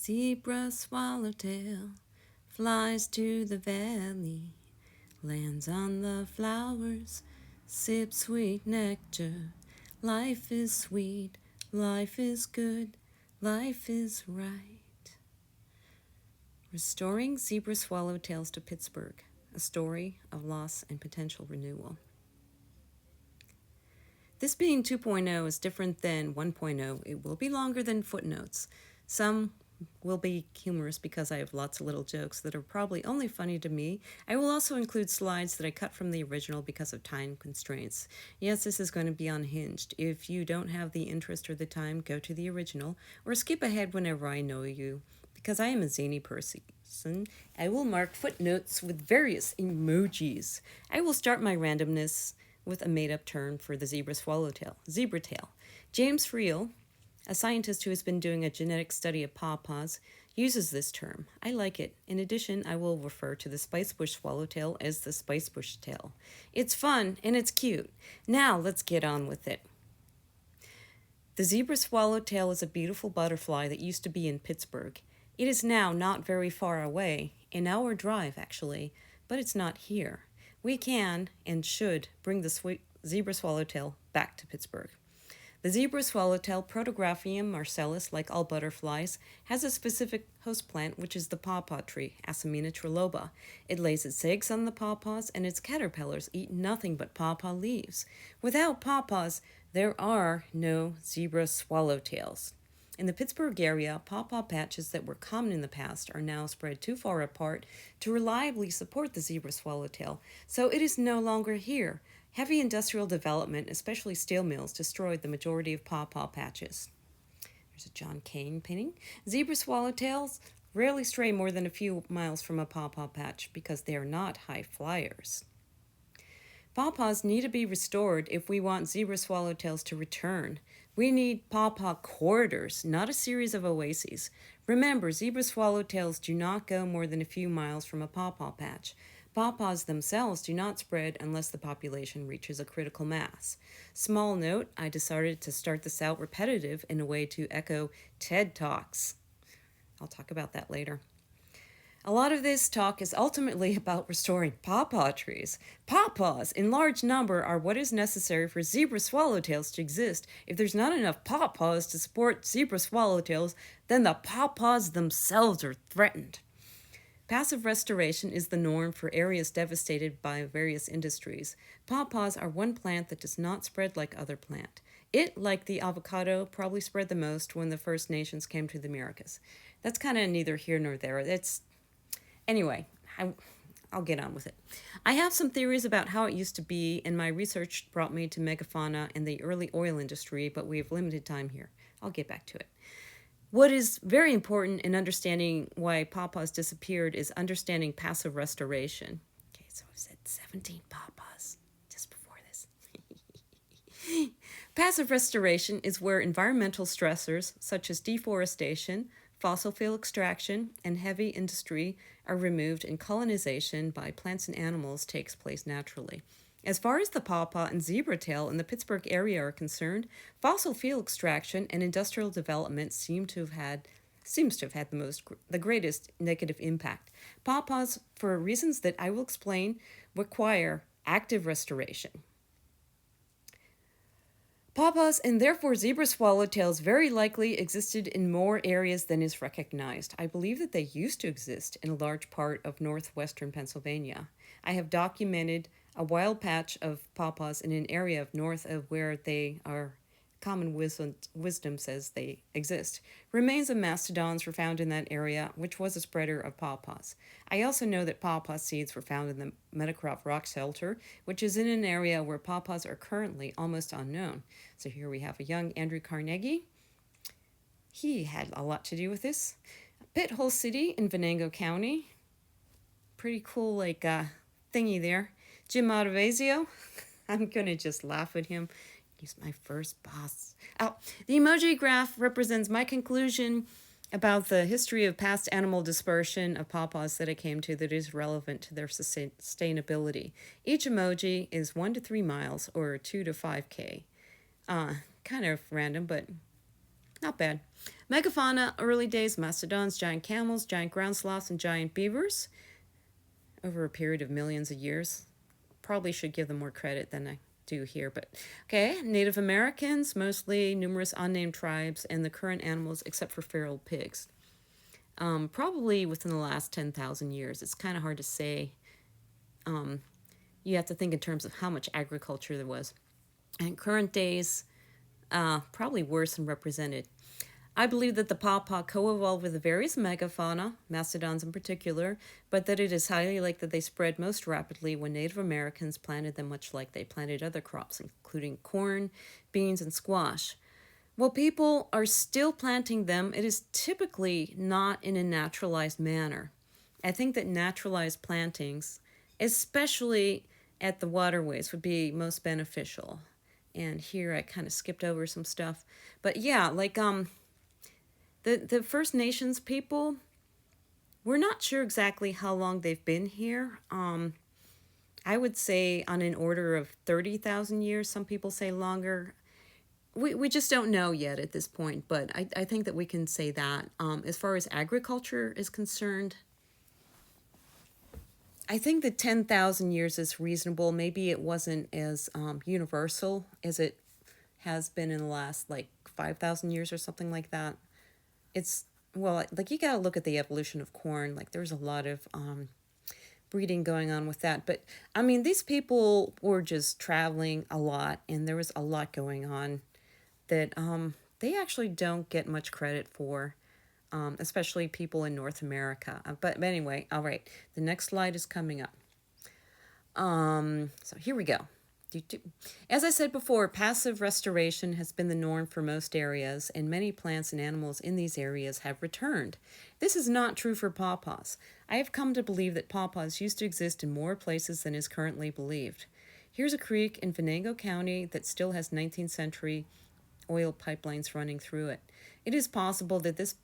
Zebra Swallowtail flies to the valley, lands on the flowers, sips sweet nectar. Life is sweet, life is good, life is right. Restoring Zebra Swallowtails to Pittsburgh, a story of loss and potential renewal. This being 2.0 is different than 1.0. It will be longer than footnotes. Some will be humorous because I have lots of little jokes that are probably only funny to me. I will also include slides that I cut from the original because of time constraints. Yes, this is going to be unhinged. If you don't have the interest or the time, go to the original or skip ahead whenever I know you. Because I am a zany person, I will mark footnotes with various emojis. I will start my randomness with a made-up term for the zebra swallowtail, zebra tail. James Friel, a scientist who has been doing a genetic study of pawpaws, uses this term. I like it. In addition, I will refer to the spicebush swallowtail as the spicebush tail. It's fun and it's cute. Now let's get on with it. The zebra swallowtail is a beautiful butterfly that used to be in Pittsburgh. It is now not very far away, an hour drive actually, but it's not here. We can and should bring the zebra swallowtail back to Pittsburgh. The zebra swallowtail, Protographium marcellus, like all butterflies, has a specific host plant, which is the pawpaw tree, Asamina triloba. It lays its eggs on the pawpaws, and its caterpillars eat nothing but pawpaw leaves. Without pawpaws, there are no zebra swallowtails. In the Pittsburgh area, pawpaw patches that were common in the past are now spread too far apart to reliably support the zebra swallowtail, so it is no longer here. Heavy industrial development, especially steel mills, destroyed the majority of pawpaw patches. There's a John Kane painting. Zebra swallowtails rarely stray more than a few miles from a pawpaw patch because they are not high flyers. Pawpaws need to be restored if we want zebra swallowtails to return. We need pawpaw corridors, not a series of oases. Remember, zebra swallowtails do not go more than a few miles from a pawpaw patch. Pawpaws themselves do not spread unless the population reaches a critical mass. Small note, I decided to start this out repetitive in a way to echo TED Talks. I'll talk about that later. A lot of this talk is ultimately about restoring pawpaw trees. Pawpaws in large number are what is necessary for zebra swallowtails to exist. If there's not enough pawpaws to support zebra swallowtails, then the pawpaws themselves are threatened. Passive restoration is the norm for areas devastated by various industries. Pawpaws are one plant that does not spread like other plants. It, like the avocado, probably spread the most when the First Nations came to the Americas. That's kind of neither here nor there. Anyway, I'll get on with it. I have some theories about how it used to be, and my research brought me to megafauna and the early oil industry, but we have limited time here. I'll get back to it. What is very important in understanding why pawpaws disappeared is understanding passive restoration. Okay, so I've said 17 pawpaws just before this. Passive restoration is where environmental stressors such as deforestation, fossil fuel extraction, and heavy industry are removed and colonization by plants and animals takes place naturally. As far as the pawpaw and zebra tail in the Pittsburgh area are concerned, fossil fuel extraction and industrial development seems to have had the greatest negative impact. Pawpaws, for reasons that I will explain, require active restoration. Pawpaws and therefore zebra swallowtails very likely existed in more areas than is recognized. I believe that they used to exist in a large part of northwestern Pennsylvania. I have documented a wild patch of pawpaws in an area of north of where they are. Common wisdom says they exist. Remains of mastodons were found in that area, which was a spreader of pawpaws. I also know that pawpaw seeds were found in the Meadowcroft Rock Shelter, which is in an area where pawpaws are currently almost unknown. So here we have a young Andrew Carnegie. He had a lot to do with this. Pit Hole City in Venango County. Pretty cool thingy there. Jim Motivazio. I'm going to just laugh at him. He's my first boss. Oh, the emoji graph represents my conclusion about the history of past animal dispersion of pawpaws that I came to that is relevant to their sustainability. Each emoji is 1 to 3 miles or 2 to 5K. Kind of random, but not bad. Megafauna, early days, mastodons, giant camels, giant ground sloths, and giant beavers over a period of millions of years. Probably should give them more credit than I do here, but okay. Native Americans, mostly numerous unnamed tribes, and the current animals except for feral pigs. Probably within the last 10,000 years. It's kind of hard to say. You have to think in terms of how much agriculture there was. And current days, probably worse than represented. I believe that the pawpaw co-evolved with the various megafauna, mastodons in particular, but that it is highly likely that they spread most rapidly when Native Americans planted them, much like they planted other crops, including corn, beans, and squash. While people are still planting them, it is typically not in a naturalized manner. I think that naturalized plantings, especially at the waterways, would be most beneficial. And here I kind of skipped over some stuff. But yeah, like the First Nations people, we're not sure exactly how long they've been here. I would say on an order of 30,000 years. Some people say longer. We just don't know yet at this point, but I think that we can say that. As far as agriculture is concerned, I think that 10,000 years is reasonable. Maybe it wasn't as universal as it has been in the last, like, 5,000 years or something like that. It's, well, like, you gotta look at the evolution of corn. Like, there's a lot of breeding going on with that. But, I mean, these people were just traveling a lot, and there was a lot going on that they actually don't get much credit for, especially people in North America. But anyway, all right, the next slide is coming up. So here we go. As I said before, passive restoration has been the norm for most areas, and many plants and animals in these areas have returned. This is not true for pawpaws. I have come to believe that pawpaws used to exist in more places than is currently believed. Here's a creek in Venango County that still has 19th century oil pipelines running through it. It is possible that this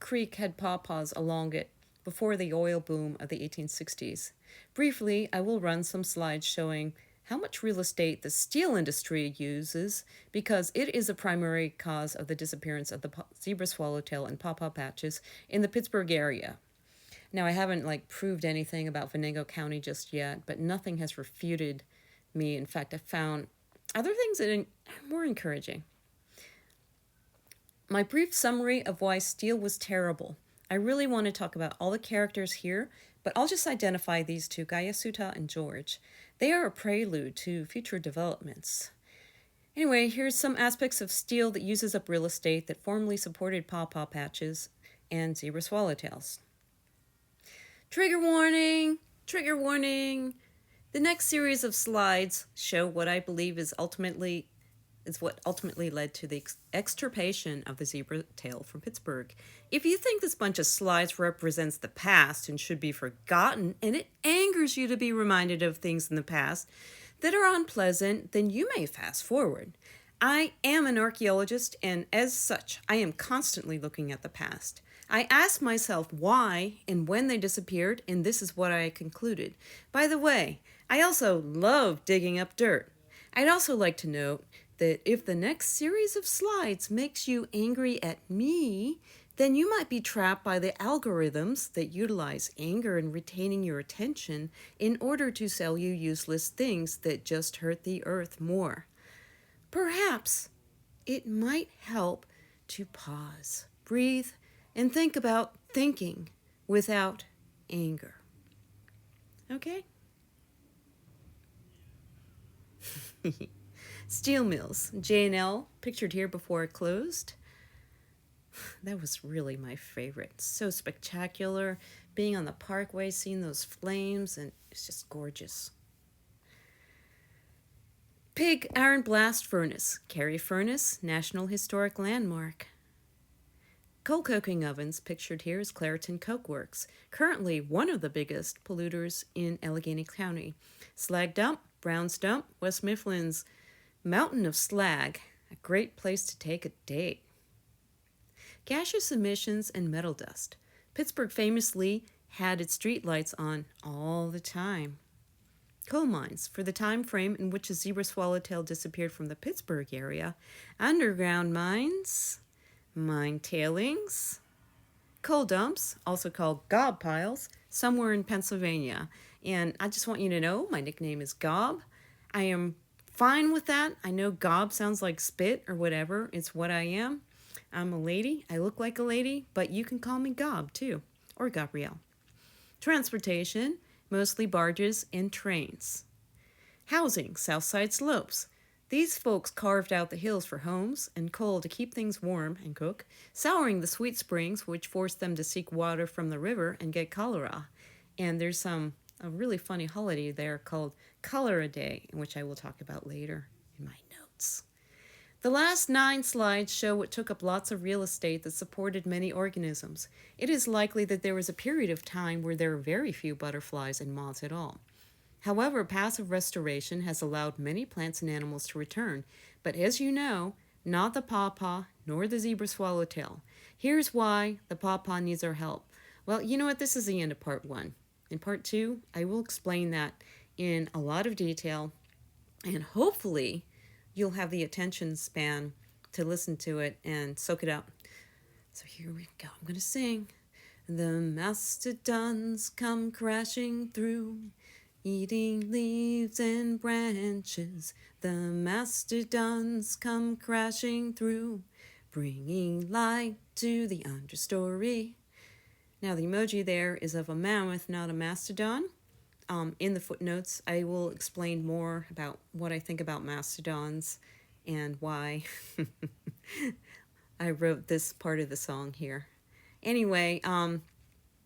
creek had pawpaws along it before the oil boom of the 1860s. Briefly, I will run some slides showing how much real estate the steel industry uses, because it is a primary cause of the disappearance of the zebra swallowtail and pawpaw patches in the Pittsburgh area. Now, I haven't proved anything about Venango County just yet, but nothing has refuted me. In fact, I found other things that are more encouraging. My brief summary of why steel was terrible. I really want to talk about all the characters here, but I'll just identify these two, Gayasuta and George. They are a prelude to future developments. Anyway, here's some aspects of steel that uses up real estate that formerly supported pawpaw patches and zebra swallowtails. Trigger warning! Trigger warning! The next series of slides show what I believe is what ultimately led to the extirpation of the zebra tail from Pittsburgh. If you think this bunch of slides represents the past and should be forgotten, and it angers you to be reminded of things in the past that are unpleasant, then you may fast forward. I am an archaeologist, and as such, I am constantly looking at the past. I ask myself why and when they disappeared, and this is what I concluded. By the way, I also love digging up dirt. I'd also like to note that if the next series of slides makes you angry at me, then you might be trapped by the algorithms that utilize anger and retaining your attention in order to sell you useless things that just hurt the earth more. Perhaps it might help to pause, breathe, and think about thinking without anger. Okay? Steel mills, J&L, pictured here before it closed. That was really my favorite. So spectacular, being on the parkway, seeing those flames, and it's just gorgeous. Pig Iron Blast Furnace, Cary Furnace, National Historic Landmark. Coal coking ovens, pictured here is Clairton Coke Works, currently one of the biggest polluters in Allegheny County. Slag dump, Brown's Dump, West Mifflin's Mountain of Slag, a great place to take a date. Gaseous emissions and metal dust. Pittsburgh famously had its street lights on all the time. Coal mines. For the time frame in which the zebra swallowtail disappeared from the Pittsburgh area, underground mines. mine tailings, coal dumps, also called gob piles, somewhere in Pennsylvania. And I just want you to know my nickname is Gob. I am fine with that. I know gob sounds like spit or whatever. It's what I am. I'm a lady. I look like a lady, but you can call me Gob too, or Gabrielle. Transportation, mostly barges and trains. Housing, Southside slopes. These folks carved out the hills for homes and coal to keep things warm and cook, souring the sweet springs, which forced them to seek water from the river and get cholera. And there's a really funny holiday there called Cholera Day, which I will talk about later in my notes. The last 9 slides show what took up lots of real estate that supported many organisms. It is likely that there was a period of time where there were very few butterflies and moths at all. However, passive restoration has allowed many plants and animals to return, but as you know, not the pawpaw nor the zebra swallowtail. Here's why the pawpaw needs our help. Well, you know what? This is the end of part 1. In part 2, I will explain that in a lot of detail, and hopefully you'll have the attention span to listen to it and soak it up. So here we go. I'm going to sing. The mastodons come crashing through, eating leaves and branches. The mastodons come crashing through, bringing light to the understory. Now the emoji there is of a mammoth, not a mastodon. In the footnotes, I will explain more about what I think about mastodons and why I wrote this part of the song here. Anyway,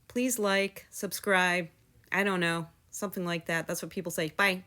please like, subscribe, I don't know, something like that. That's what people say. Bye.